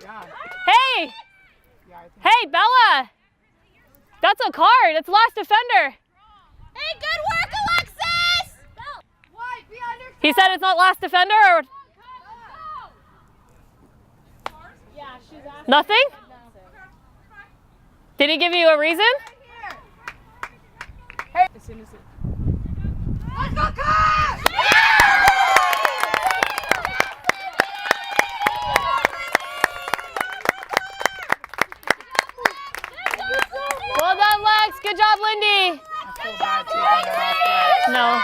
Hey! Hey, Bella! That's a card. It's last defender. Hey, good work, Alexis! He said it's not last defender or nothing? Did he give you a reason? Hey. Let's go, Coach! Well done, Lex. Good job, Lindy. No.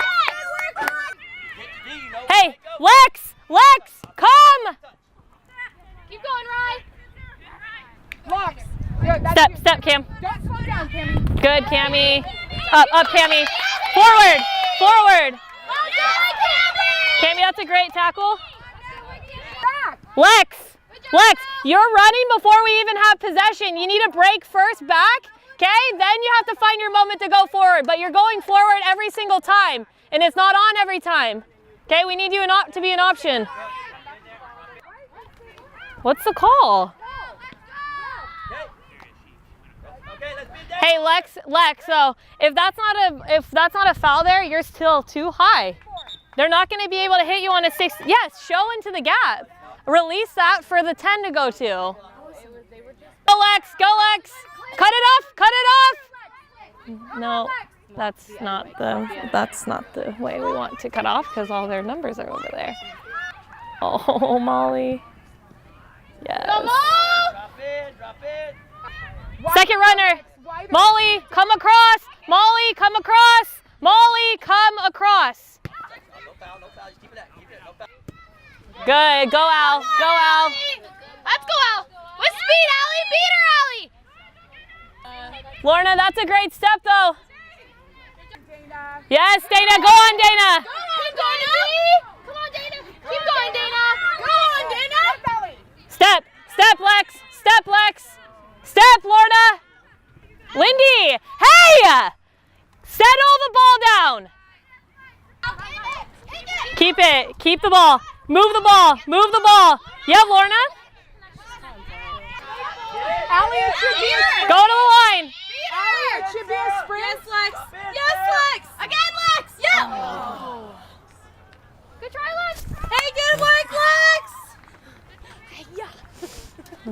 Hey, Lex! Lex, come! Keep going, Rye. Lex. Step, Cam. Don't slow down, Cammy. Good, Cammy. Up, Cammy. Forward. Cammy, that's a great tackle. Lex, you're running before we even have possession. You need to break first back, okay? Then you have to find your moment to go forward. But you're going forward every single time, and it's not on every time. Okay, we need you to be an option. What's the call? Hey, Lex. So if that's not a foul there, you're still too high. They're not going to be able to hit you on a 6. Yes, show into the gap. Release that for the 10 to go to. Go, Lex. Cut it off. No, that's not the way we want to cut off because all their numbers are over there. Oh, Molly. Yes. Drop it. Second runner. Molly, come across. Molly, come across. Good. Go, Al. Let's go, Al. With speed, Allie. Beat her, Allie. Lorna, that's a great step, though. Yes, Dana. Go on, Dana. Keep going, Come on, Dana. Keep going, Dana. Go on, Dana. Step, Lex. Step, Lorna. Lindy, hey! Settle the ball down. Keep it. Keep the ball. Move the ball. Yeah, Lorna. Allie, it should be a sprint. Go to the line. Allie, it should be a sprint. Yes, Lex. Again, Lex. Yeah. Good try, Lex. Hey, good work, Lex.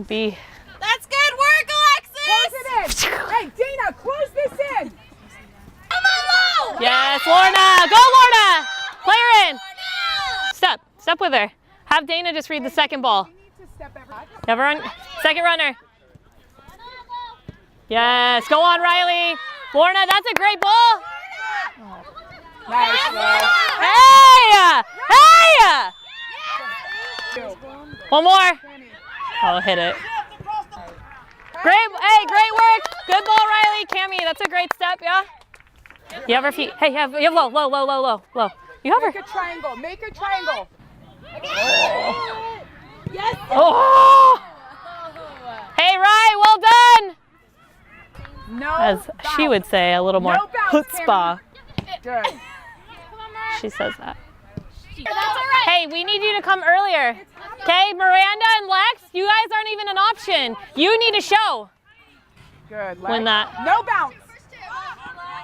B. That's good work, Alexis. Close it in. Hey, Dana, close this in. Come on, low. Yes, Lorna. Go, Lorna. Play her in. Step with her. Have Dana just read the second ball. Never run. Second runner. Yes, go on, Riley. Lorna, that's a great ball. Nice, Hey! One more. Oh, hit it. Great work. Good ball, Riley. Cammy, that's a great step, yeah? You have her feet. Hey, you have low. You have her. Make a triangle. Yes. Oh! Hey, Rye, well done. No. As she would say, a little more chutzpah. Good. She says that. That's all right. Hey, we need you to come earlier. Okay, Miranda and Lex, you guys aren't even an option. You need to show. Good. When that. No bounce.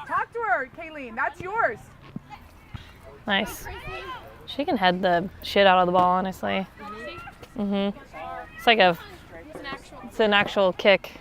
Talk to her, Kayleen. That's yours. Nice. She can head the shit out of the ball, honestly. It's like it's an actual kick.